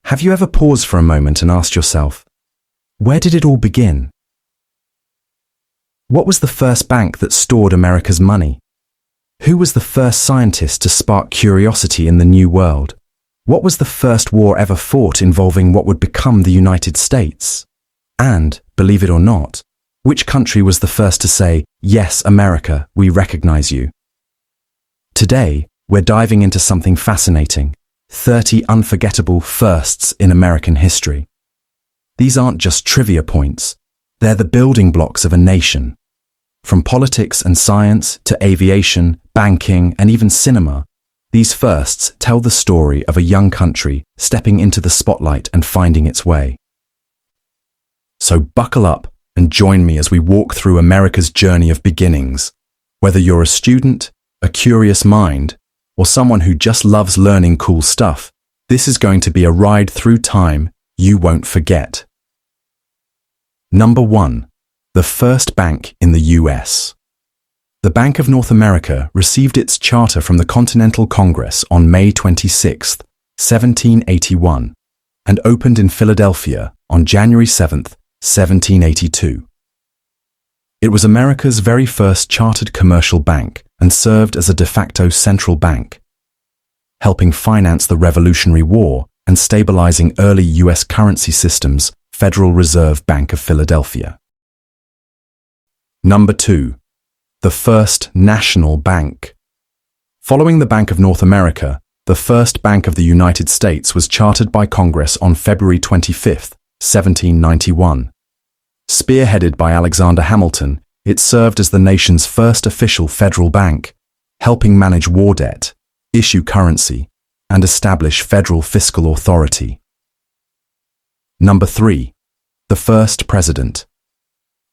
Have you ever paused for a moment and asked yourself, where did it all begin? What was the first bank that stored America's money? Who was the first scientist to spark curiosity in the New World? What was the first war ever fought involving what would become the United States? And, believe it or not, which country was the first to say, "Yes, America, we recognize you"? Today, we're diving into something fascinating: 30 unforgettable firsts in American history. These aren't just trivia points, they're the building blocks of a nation. From politics and science to aviation, banking, and even cinema, these firsts tell the story of a young country stepping into the spotlight and finding its way. So buckle up and join me as we walk through America's journey of beginnings. Whether you're a student, a curious mind, or someone who just loves learning cool stuff, this is going to be a ride through time you won't forget. Number 1. The first bank in the US. The Bank of North America received its charter from the Continental Congress on May 26, 1781, and opened in Philadelphia on January 7, 1782. It was America's very first chartered commercial bank and served as a de facto central bank, helping finance the Revolutionary War and stabilizing early US currency systems, Federal Reserve Bank of Philadelphia. Number 2. The first national bank. Following the Bank of North America, the first Bank of the United States was chartered by Congress on February 25, 1791. Spearheaded by Alexander Hamilton, it served as the nation's first official federal bank, helping manage war debt, issue currency, and establish federal fiscal authority. Number 3. The first president.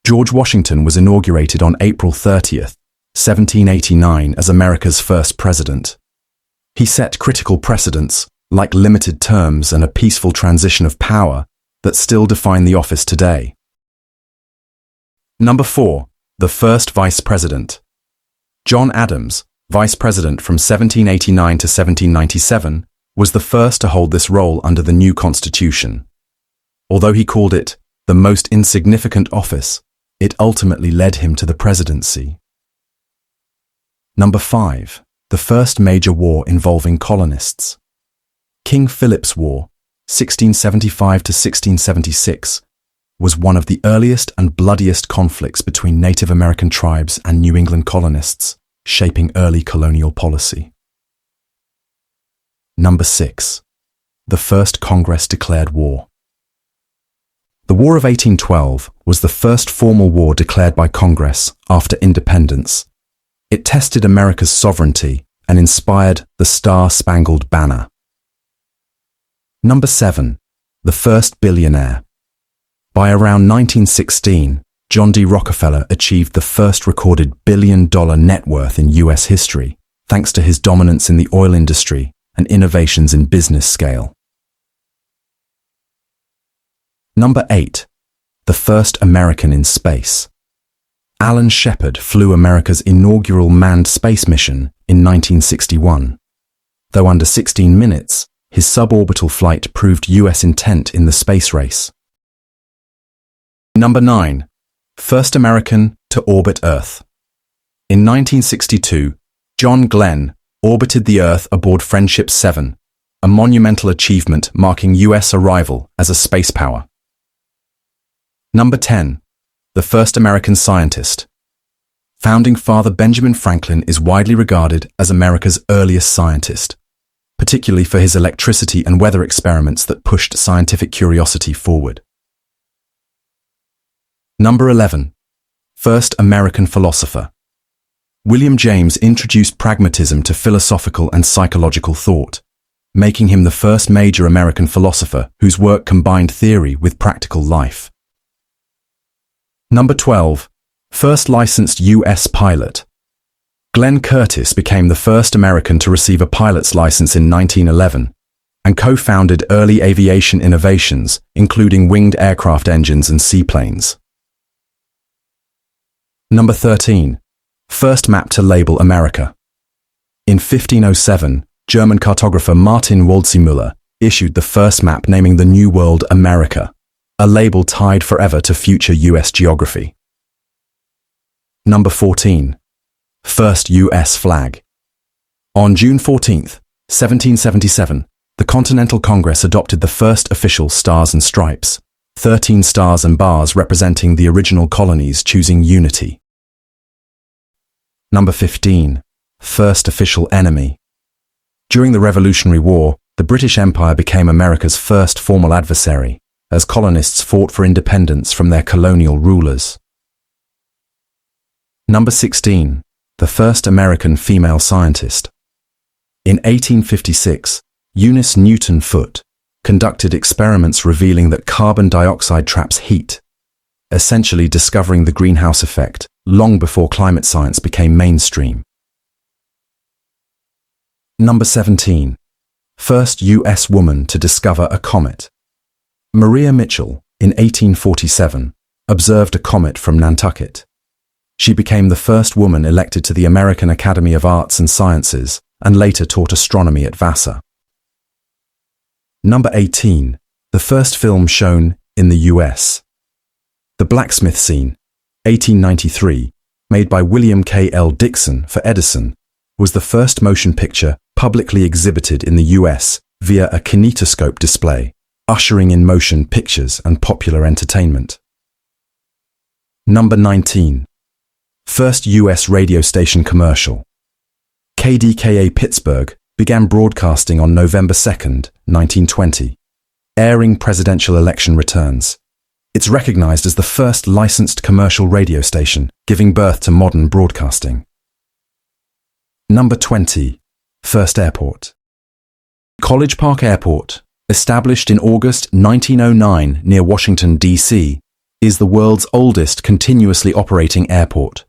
George Washington was inaugurated on April 30, 1789 as America's first president. He set critical precedents, like limited terms and a peaceful transition of power, that still define the office today. Number 4. The first vice president. John Adams, vice president from 1789 to 1797, was the first to hold this role under the new Constitution. Although he called it the most insignificant office, it ultimately led him to the presidency. Number 5. The first major war involving colonists. King Philip's War, 1675 to 1676, was one of the earliest and bloodiest conflicts between Native American tribes and New England colonists, shaping early colonial policy. Number 6. The first Congress declared war. The War of 1812 was the first formal war declared by Congress after independence. It tested America's sovereignty and inspired the Star-Spangled Banner. Number 7. The first billionaire. By around 1916, John D. Rockefeller achieved the first recorded billion-dollar net worth in US history, thanks to his dominance in the oil industry and innovations in business scale. Number 8. The first American in space. Alan Shepard flew America's inaugural manned space mission in 1961. Though under 16 minutes, his suborbital flight proved US intent in the space race. Number 9. First American to orbit Earth. In 1962, John Glenn orbited the Earth aboard Friendship 7, a monumental achievement marking US arrival as a space power. Number 10. The first American scientist. Founding Father Benjamin Franklin is widely regarded as America's earliest scientist, particularly for his electricity and weather experiments that pushed scientific curiosity forward. Number 11. First American philosopher. William James introduced pragmatism to philosophical and psychological thought, making him the first major American philosopher whose work combined theory with practical life. Number 12. First licensed U.S. pilot. Glenn Curtiss became the first American to receive a pilot's license in 1911 and co-founded early aviation innovations, including winged aircraft engines and seaplanes. Number 13. First map to label America. In 1507, German cartographer Martin Waldseemüller issued the first map naming the New World America, a label tied forever to future US geography. Number 14. First US flag. On June 14, 1777, the Continental Congress adopted the first official Stars and Stripes, 13 stars and bars representing the original colonies choosing unity. Number 15. First official enemy. During the Revolutionary War, the British Empire became America's first formal adversary, as colonists fought for independence from their colonial rulers. Number 16. The first American female scientist. In 1856, Eunice Newton Foote conducted experiments revealing that carbon dioxide traps heat, essentially discovering the greenhouse effect long before climate science became mainstream. Number 17. First US woman to discover a comet. Maria Mitchell, in 1847, observed a comet from Nantucket. She became the first woman elected to the American Academy of Arts and Sciences and later taught astronomy at Vassar. Number 18. The first film shown in the US. The Blacksmith Scene, 1893, made by William K. L. Dixon for Edison, was the first motion picture publicly exhibited in the US via a kinetoscope display, ushering in motion pictures and popular entertainment. Number 19. First US radio station commercial. KDKA Pittsburgh began broadcasting on November 2, 1920, airing presidential election returns. It's recognized as the first licensed commercial radio station, giving birth to modern broadcasting. Number 20. First airport. College Park Airport, established in August 1909 near Washington, D.C., is the world's oldest continuously operating airport.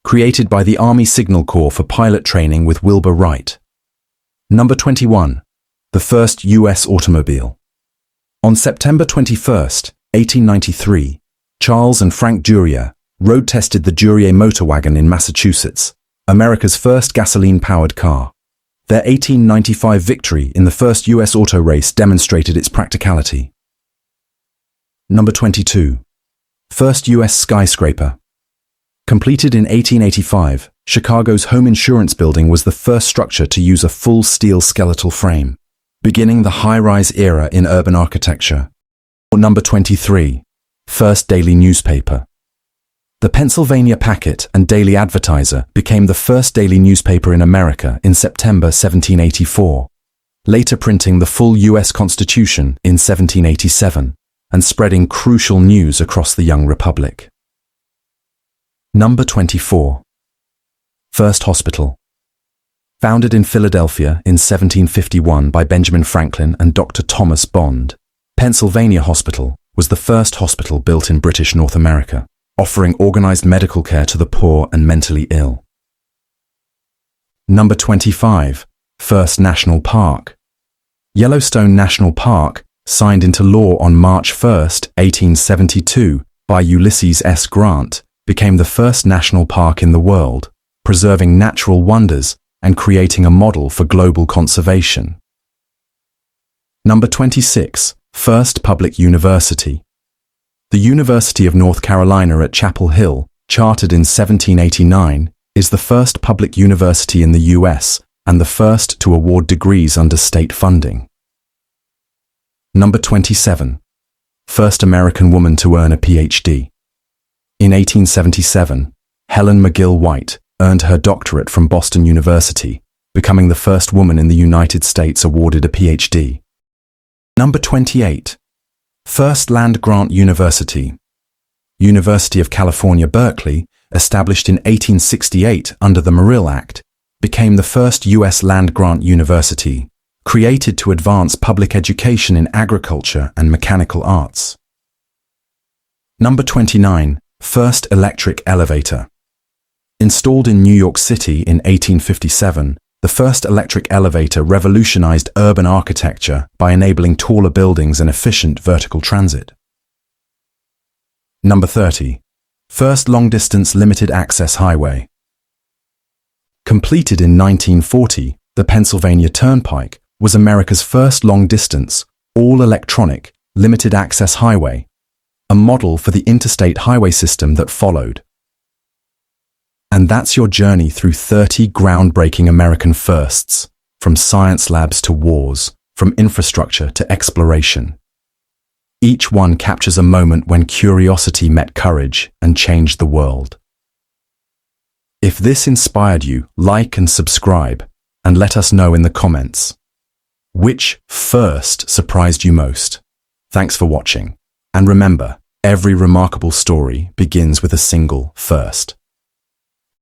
Created by the Army Signal Corps for pilot training with Wilbur Wright. Number 21. The first U.S. automobile. On September 21, 1893, Charles and Frank Duryea road-tested the Duryea motor wagon in Massachusetts, America's first gasoline-powered car. Their 1895 victory in the first U.S. auto race demonstrated its practicality. Number 22. First U.S. skyscraper. Completed in 1885, Chicago's Home Insurance Building was the first structure to use a full steel skeletal frame, beginning the high-rise era in urban architecture. Number 23. First daily newspaper. The Pennsylvania Packet and Daily Advertiser became the first daily newspaper in America in September 1784, later printing the full U.S. Constitution in 1787 and spreading crucial news across the young republic. Number 24. First hospital. Founded in Philadelphia in 1751 by Benjamin Franklin and Dr. Thomas Bond, Pennsylvania Hospital was the first hospital built in British North America, offering organized medical care to the poor and mentally ill. Number 25. First national park. Yellowstone National Park, signed into law on March 1, 1872 by Ulysses S. Grant, became the first national park in the world, preserving natural wonders and creating a model for global conservation. Number 26. First public university. The University of North Carolina at Chapel Hill, chartered in 1789, is the first public university in the U.S. and the first to award degrees under state funding. Number 27. First American woman to earn a Ph.D. In 1877, Helen McGill White earned her doctorate from Boston University, becoming the first woman in the United States awarded a Ph.D. Number 28. First land-grant university. University of California, Berkeley, established in 1868 under the Morrill Act, became the first U.S. land-grant university, created to advance public education in agriculture and mechanical arts. Number 29. First electric elevator. Installed in New York City in 1857, the first electric elevator revolutionized urban architecture by enabling taller buildings and efficient vertical transit. Number 30. First long-distance limited-access highway. Completed in 1940, the Pennsylvania Turnpike was America's first long-distance, all-electronic, limited-access highway, a model for the interstate highway system that followed. And that's your journey through 30 groundbreaking American firsts, from science labs to wars, from infrastructure to exploration. Each one captures a moment when curiosity met courage and changed the world. If this inspired you, like and subscribe, and let us know in the comments. Which first surprised you most? Thanks for watching. And remember, every remarkable story begins with a single first.